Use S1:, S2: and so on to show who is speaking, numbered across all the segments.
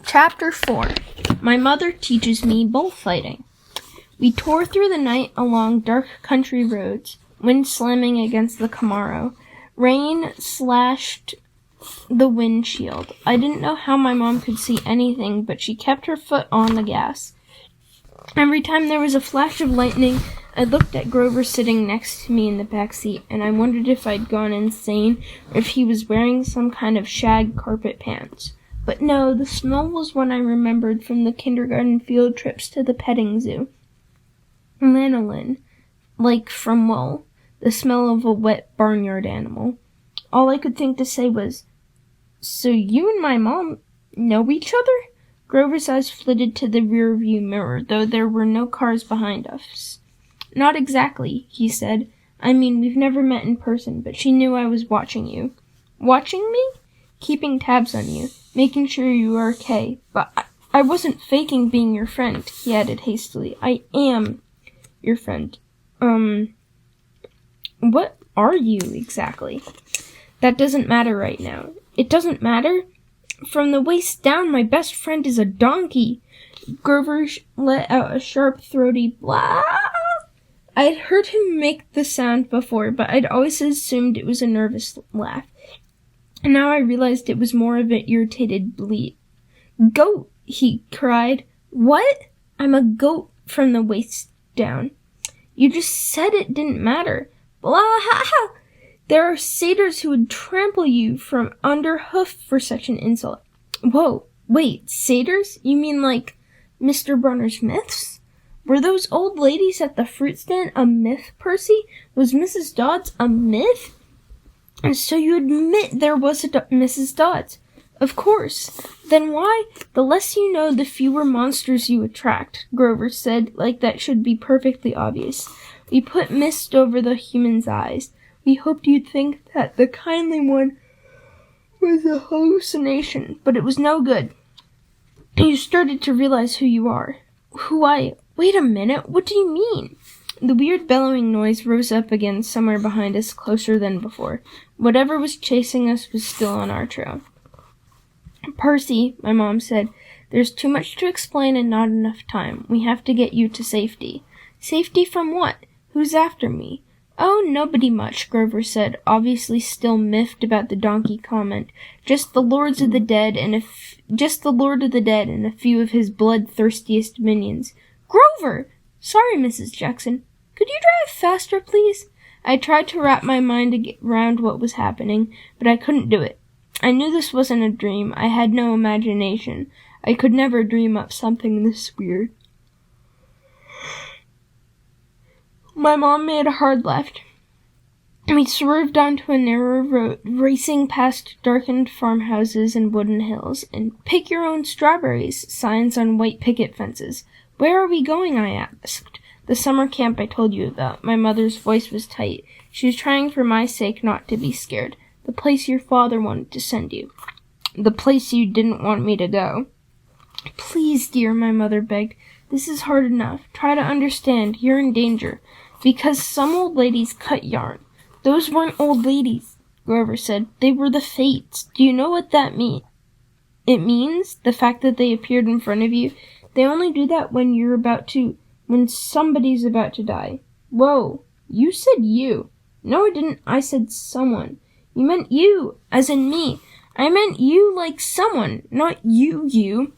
S1: Chapter 4. My mother teaches me bullfighting. We tore through the night along dark country roads, wind slamming against the Camaro. Rain slashed the windshield. I didn't know how my mom could see anything, but she kept her foot on the gas. Every time there was a flash of lightning, I looked at Grover sitting next to me in the back seat, and I wondered if I'd gone insane or if he was wearing some kind of shag carpet pants. But no, the smell was one I remembered from the kindergarten field trips to the petting zoo. Lanolin, like from wool, the smell of a wet barnyard animal. All I could think to say was, "So you and my mom know each other?" Grover's eyes flitted to the rear-view mirror, though there were no cars behind us. "Not exactly," he said. "I mean, we've never met in person, but she knew I was watching you." "Watching me?" "Keeping tabs on you, making sure you are okay. But I wasn't faking being your friend," he added hastily. "I am your friend." What are you exactly?" "That doesn't matter right now." "It doesn't matter? From the waist down, my best friend is a donkey." Grover let out a sharp, throaty blah. I'd heard him make the sound before, but I'd always assumed it was a nervous laugh. And now I realized it was more of an irritated bleat. "Goat!" he cried. "What?" "I'm a goat from the waist down." "You just said it didn't matter." "Blah ha ha! There are satyrs who would trample you from under hoof for such an insult." "Whoa, wait, satyrs? You mean like Mr. Brunner's myths? Were those old ladies at the fruit stand a myth, Percy? Was Mrs. Dodds a myth?" "And so you admit there was a Mrs. Dodds?" "Of course. Then why?" "The less you know, the fewer monsters you attract," Grover said, like that should be perfectly obvious. "We put mist over the human's eyes. We hoped you'd think that the kindly one was a hallucination, but it was no good. You started to realize who you are." Wait a minute, what do you mean?" The weird bellowing noise rose up again somewhere behind us, closer than before. Whatever was chasing us was still on our trail. "Percy," my mom said, "there's too much to explain and not enough time. We have to get you to safety." "Safety from what? Who's after me?" "Oh, nobody much," Grover said, obviously still miffed about the donkey comment. Just the Lord of the Dead and a few of his bloodthirstiest minions." "Grover!" "Sorry, Mrs. Jackson. Could you drive faster, please?" I tried to wrap my mind around what was happening, but I couldn't do it. I knew this wasn't a dream. I had no imagination. I could never dream up something this weird. My mom made a hard left. We swerved onto a narrow road, racing past darkened farmhouses and wooden hills, and "Pick your own strawberries" signs on white picket fences. "Where are we going?" I asked. "The summer camp I told you about." My mother's voice was tight. She was trying for my sake not to be scared. "The place your father wanted to send you." "The place you didn't want me to go." "Please, dear," my mother begged. "This is hard enough. Try to understand. You're in danger. Because some old ladies cut yarn." "Those weren't old ladies," Grover said. "They were the Fates. Do you know what that means?" "It means the fact that they appeared in front of you. They only do that when somebody's about to die." "Whoa, you said you." "No, I didn't. I said someone." "You meant you, as in me." "I meant you like someone, not you."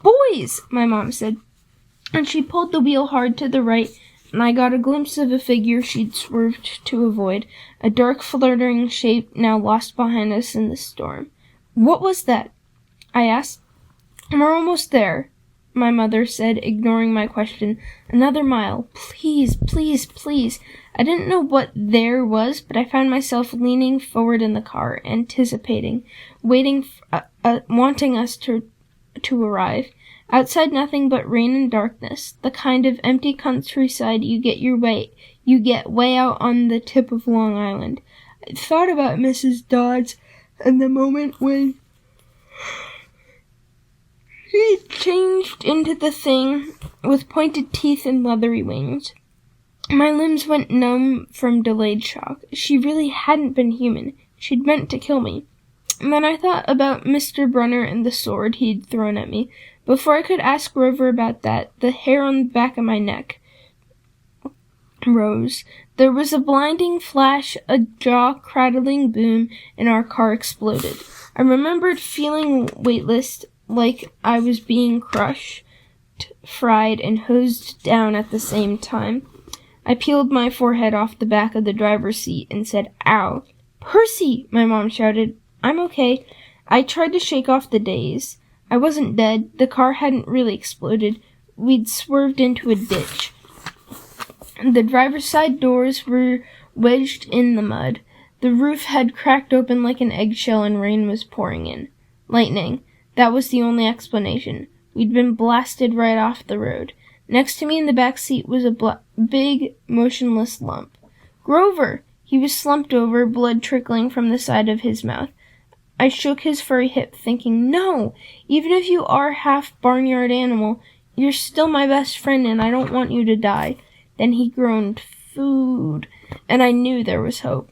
S1: "Boys," my mom said, and she pulled the wheel hard to the right, and I got a glimpse of a figure she'd swerved to avoid, a dark, fluttering shape now lost behind us in the storm. "What was that?" I asked. "We're almost there," my mother said, ignoring my question. "Another mile. Please, please, please." I didn't know what "there" was, but I found myself leaning forward in the car, anticipating, waiting, wanting us to arrive. Outside, nothing but rain and darkness, the kind of empty countryside you get way out on the tip of Long Island. I thought about Mrs. Dodds and the moment when she changed into the thing with pointed teeth and leathery wings. My limbs went numb from delayed shock. She really hadn't been human. She'd meant to kill me. And then I thought about Mr. Brunner and the sword he'd thrown at me. Before I could ask Grover about that, the hair on the back of my neck rose. There was a blinding flash, a jaw-crackling boom, and our car exploded. I remembered feeling weightless, like I was being crushed, fried, and hosed down at the same time. I peeled my forehead off the back of the driver's seat and said, "Ow." "Percy!" my mom shouted. "I'm okay." I tried to shake off the daze. I wasn't dead. The car hadn't really exploded. We'd swerved into a ditch. The driver's side doors were wedged in the mud. The roof had cracked open like an eggshell and rain was pouring in. Lightning. That was the only explanation. We'd been blasted right off the road. Next to me in the back seat was a big, motionless lump. Grover! He was slumped over, blood trickling from the side of his mouth. I shook his furry hip, thinking, no! Even if you are half barnyard animal, you're still my best friend and I don't want you to die. Then he groaned, "Food," and I knew there was hope.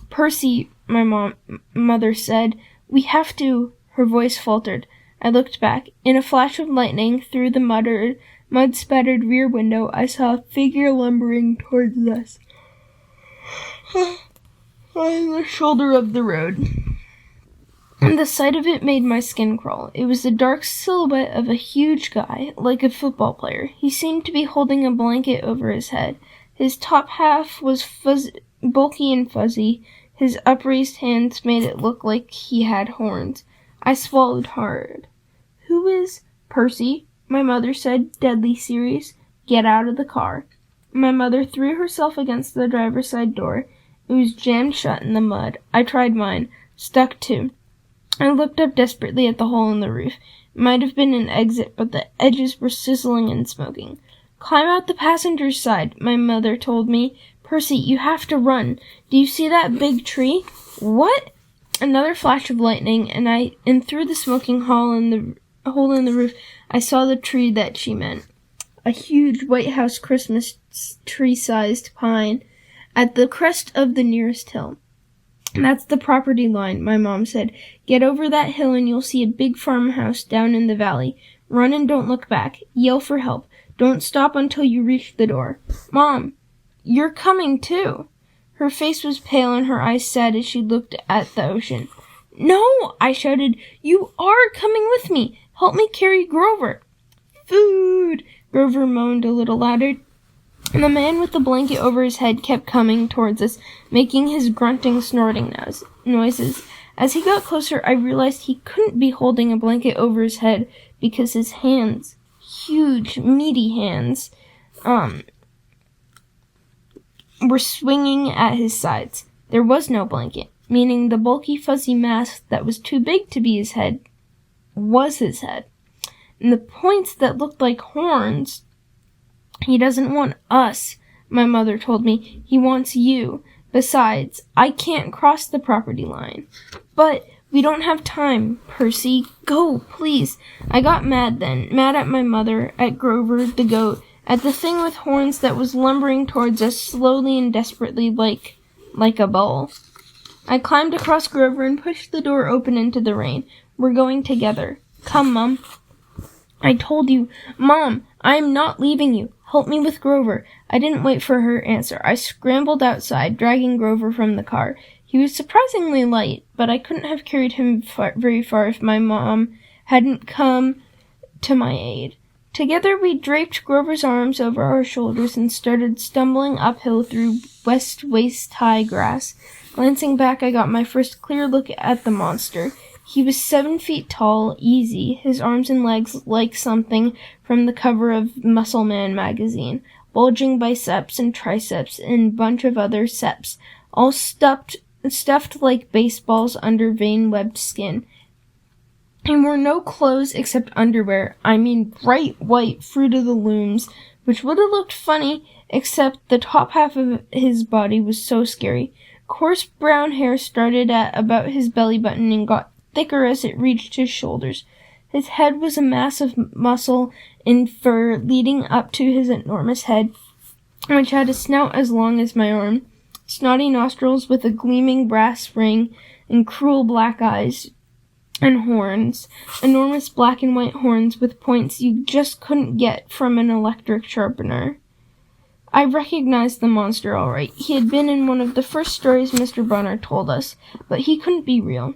S1: "Percy," my mother said, "we have to." Her voice faltered. I looked back. In a flash of lightning, through the mud-spattered rear window, I saw a figure lumbering towards us on the shoulder of the road. And the sight of it made my skin crawl. It was the dark silhouette of a huge guy, like a football player. He seemed to be holding a blanket over his head. His top half was bulky and fuzzy. His upraised hands made it look like he had horns. I swallowed hard. "Who is Percy?" my mother said, deadly serious. "Get out of the car." My mother threw herself against the driver's side door. It was jammed shut in the mud. I tried mine. Stuck too. I looked up desperately at the hole in the roof. It might have been an exit, but the edges were sizzling and smoking. "Climb out the passenger's side," my mother told me. "Percy, you have to run. Do you see that big tree?" "What?" Another flash of lightning, and through the smoking hole in the roof, I saw the tree that she meant. A huge White House Christmas tree-sized pine at the crest of the nearest hill. "That's the property line," my mom said. "Get over that hill and you'll see a big farmhouse down in the valley. Run and don't look back. Yell for help. Don't stop until you reach the door." "Mom, you're coming too." Her face was pale and her eyes sad as she looked at the ocean. "No!" I shouted. "You are coming with me. Help me carry Grover." "Food!" Grover moaned a little louder. And the man with the blanket over his head kept coming towards us, making his grunting, snorting noises. As he got closer, I realized he couldn't be holding a blanket over his head because his hands, huge, meaty hands, were swinging at his sides. There was no blanket, meaning the bulky, fuzzy mass that was too big to be his head was his head. And the points that looked like horns. "He doesn't want us," my mother told me. "He wants you. Besides, I can't cross the property line." "But we don't have time, Percy. Go, please." I got mad then. Mad at my mother, at Grover, the goat, at the thing with horns that was lumbering towards us slowly and desperately like a bull. I climbed across Grover and pushed the door open into the rain. "We're going together. Come, Mom." "I told you." "Mom, I am not leaving you. Help me with Grover." I didn't wait for her answer. I scrambled outside, dragging Grover from the car. He was surprisingly light, but I couldn't have carried him very far if my mom hadn't come to my aid. Together we draped Grover's arms over our shoulders and started stumbling uphill through waist-high grass. Glancing back, I got my first clear look at the monster. He was 7 feet tall, easy, his arms and legs like something from the cover of Muscle Man magazine, bulging biceps and triceps and a bunch of other seps, all stuffed like baseballs under vein-webbed skin. And wore no clothes except underwear, I mean bright white Fruit of the Looms, which would have looked funny, except the top half of his body was so scary. Coarse brown hair started at about his belly button and got thicker as it reached his shoulders. His head was a mass of muscle and fur leading up to his enormous head, which had a snout as long as my arm, snotty nostrils with a gleaming brass ring and cruel black eyes and horns, enormous black and white horns with points you just couldn't get from an electric sharpener. I recognized the monster all right. He had been in one of the first stories Mr. Brunner told us, but he couldn't be real.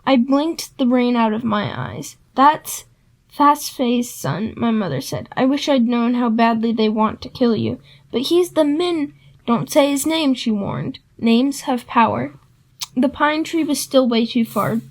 S1: I blinked the rain out of my eyes. That's Fast-Faced Son, my mother said. I wish I'd known how badly they want to kill you. But he's the Min. Don't say his name, she warned. Names have power. The pine tree was still way too far,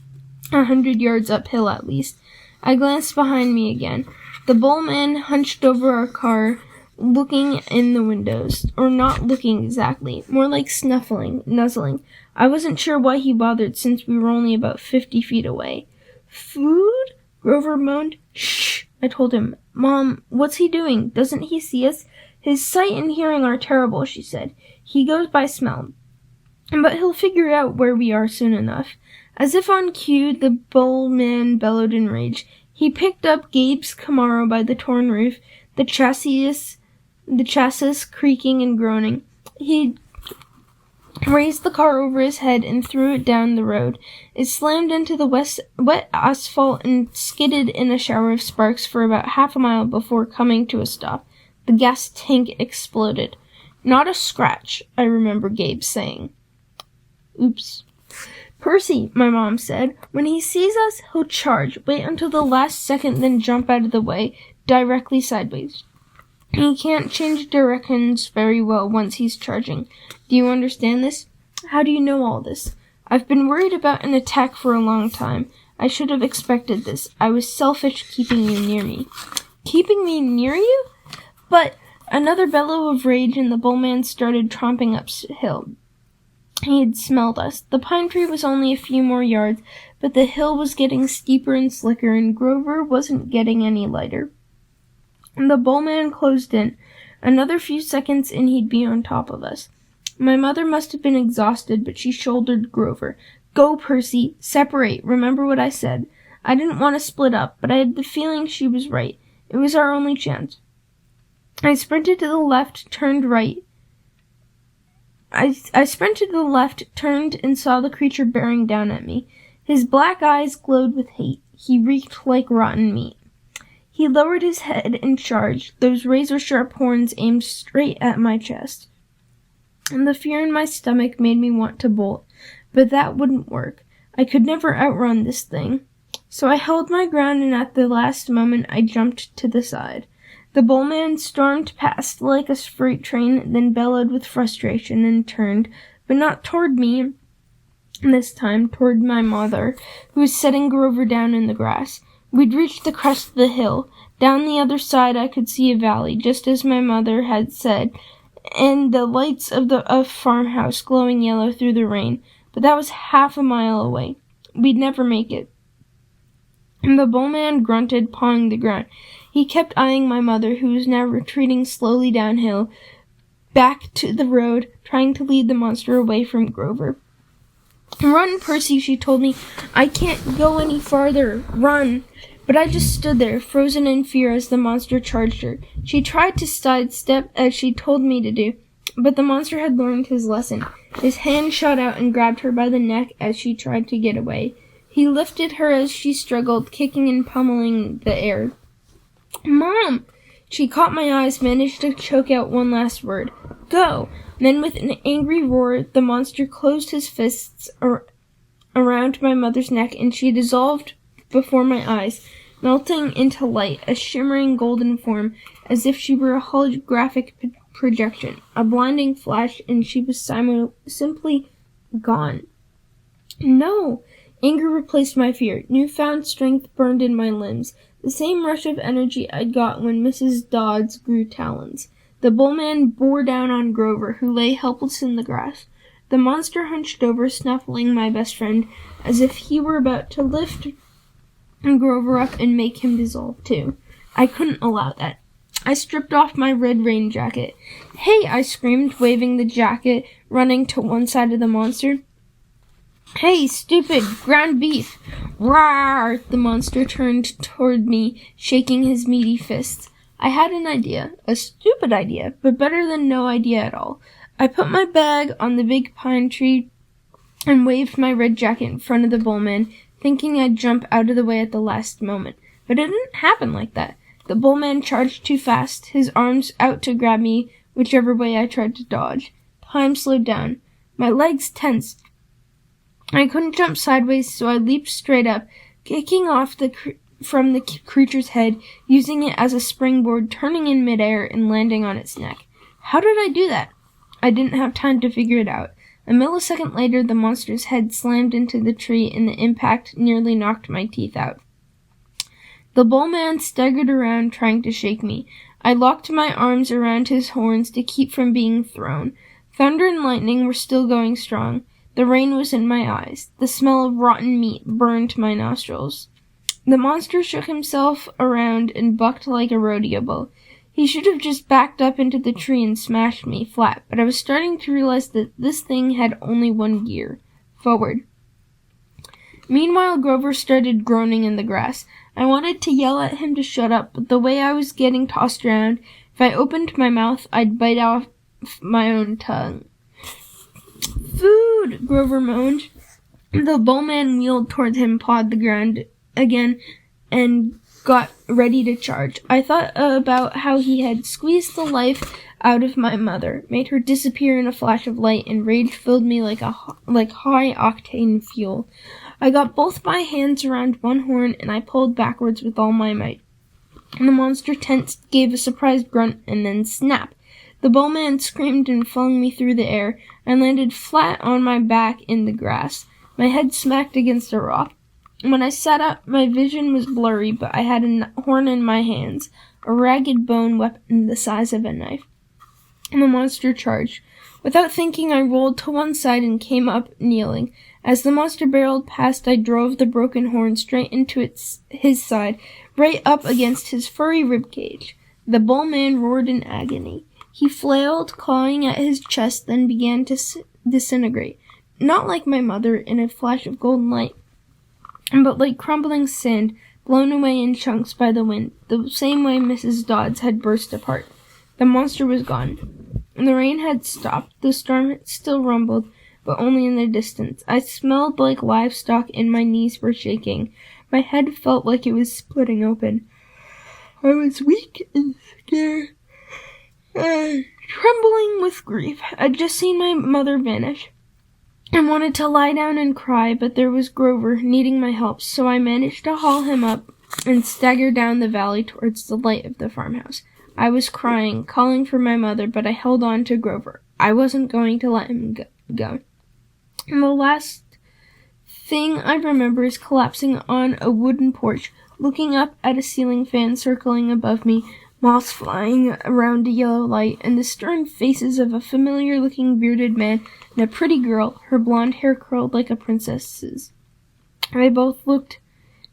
S1: 100 yards uphill at least. I glanced behind me again. The bull man hunched over our car, looking in the windows. Or not looking exactly. More like snuffling, nuzzling. I wasn't sure why he bothered since we were only about 50 feet away. Food? Grover moaned. Shh, I told him. Mom, what's he doing? Doesn't he see us? His sight and hearing are terrible, she said. He goes by smell. But he'll figure out where we are soon enough. As if on cue, the bull man bellowed in rage. He picked up Gabe's Camaro by the torn roof, the chassis creaking and groaning. He raised the car over his head and threw it down the road. It slammed into the wet asphalt and skidded in a shower of sparks for about half a mile before coming to a stop. The gas tank exploded. Not a scratch, I remember Gabe saying. Oops. Percy, my mom said, when he sees us, he'll charge. Wait until the last second, then jump out of the way, directly sideways. He can't change directions very well once he's charging. Do you understand this? How do you know all this? I've been worried about an attack for a long time. I should have expected this. I was selfish keeping you near me. Keeping me near you? But another bellow of rage and the bullman started tromping uphill. He had smelled us. The pine tree was only a few more yards, but the hill was getting steeper and slicker, and Grover wasn't getting any lighter. The bullman closed in. Another few seconds and he'd be on top of us. My mother must have been exhausted, but she shouldered Grover. Go, Percy. Separate. Remember what I said. I didn't want to split up, but I had the feeling she was right. It was our only chance. I sprinted to the left, turned right. I sprinted to the left, turned, and saw the creature bearing down at me. His black eyes glowed with hate. He reeked like rotten meat. He lowered his head and charged, those razor-sharp horns aimed straight at my chest. And the fear in my stomach made me want to bolt, but that wouldn't work. I could never outrun this thing. So I held my ground, and at the last moment I jumped to the side. The bullman stormed past like a freight train, then bellowed with frustration and turned, but not toward me, this time toward my mother, who was setting Grover down in the grass. We'd reached the crest of the hill. Down the other side I could see a valley, just as my mother had said, and the lights of a farmhouse glowing yellow through the rain, but that was half a mile away. We'd never make it. And the bullman grunted, pawing the ground. He kept eyeing my mother, who was now retreating slowly downhill, back to the road, trying to lead the monster away from Grover. Run, Percy, she told me. I can't go any farther. Run. But I just stood there, frozen in fear as the monster charged her. She tried to sidestep as she told me to do, but the monster had learned his lesson. His hand shot out and grabbed her by the neck as she tried to get away. He lifted her as she struggled, kicking and pummeling the air. Mom! She caught my eyes, managed to choke out one last word. Go! Then with an angry roar, the monster closed his fists around my mother's neck, and she dissolved before my eyes, melting into light, a shimmering golden form, as if she were a holographic projection. A blinding flash, and she was simply gone. No! Anger replaced my fear. Newfound strength burned in my limbs. The same rush of energy I'd got when Mrs. Dodds grew talons. The bullman bore down on Grover, who lay helpless in the grass. The monster hunched over, snuffling my best friend, as if he were about to lift Grover up and make him dissolve too. I couldn't allow that. I stripped off my red rain jacket. Hey, I screamed, waving the jacket, running to one side of the monster. Hey, stupid, ground beef! Roar! The monster turned toward me, shaking his meaty fists. I had an idea. A stupid idea, but better than no idea at all. I put my bag on the big pine tree and waved my red jacket in front of the bullman, thinking I'd jump out of the way at the last moment. But it didn't happen like that. The bullman charged too fast, his arms out to grab me whichever way I tried to dodge. Time slowed down. My legs tensed. I couldn't jump sideways, so I leaped straight up, kicking off from the creature's head, using it as a springboard, turning in midair and landing on its neck. How did I do that? I didn't have time to figure it out. A millisecond later, the monster's head slammed into the tree, and the impact nearly knocked my teeth out. The bullman staggered around, trying to shake me. I locked my arms around his horns to keep from being thrown. Thunder and lightning were still going strong. The rain was in my eyes. The smell of rotten meat burned my nostrils. The monster shook himself around and bucked like a rodeo bull. He should have just backed up into the tree and smashed me flat, but I was starting to realize that this thing had only one gear: forward. Meanwhile, Grover started groaning in the grass. I wanted to yell at him to shut up, but the way I was getting tossed around, if I opened my mouth, I'd bite off my own tongue. "Food!" Grover moaned. The bullman wheeled toward him, pawed the ground again, and got ready to charge. I thought about how he had squeezed the life out of my mother, made her disappear in a flash of light, and rage filled me like high-octane fuel. I got both my hands around one horn, and I pulled backwards with all my might. The monster tensed, gave a surprised grunt, and then snap. The bullman screamed and flung me through the air. I landed flat on my back in the grass. My head smacked against a rock. When I sat up, my vision was blurry, but I had a horn in my hands, a ragged bone weapon the size of a knife. And the monster charged. Without thinking, I rolled to one side and came up, kneeling. As the monster barreled past, I drove the broken horn straight into his side, right up against his furry ribcage. The bullman roared in agony. He flailed, clawing at his chest, then began to disintegrate. Not like my mother in a flash of golden light, but like crumbling sand, blown away in chunks by the wind, the same way Mrs. Dodds had burst apart. The monster was gone. The rain had stopped. The storm still rumbled, but only in the distance. I smelled like livestock, and my knees were shaking. My head felt like it was splitting open. I was weak and scared, trembling with grief. I'd just seen my mother vanish. I wanted to lie down and cry, but there was Grover, needing my help, so I managed to haul him up and stagger down the valley towards the light of the farmhouse. I was crying, calling for my mother, but I held on to Grover. I wasn't going to let him go. And the last thing I remember is collapsing on a wooden porch, looking up at a ceiling fan circling above me, moths flying around a yellow light, and the stern faces of a familiar-looking bearded man and a pretty girl, her blonde hair curled like a princess's. They both looked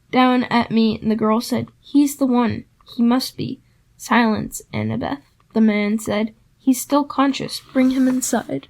S1: down at me, and the girl said, "He's the one. He must be." "Silence, Annabeth," the man said. "He's still conscious. Bring him inside."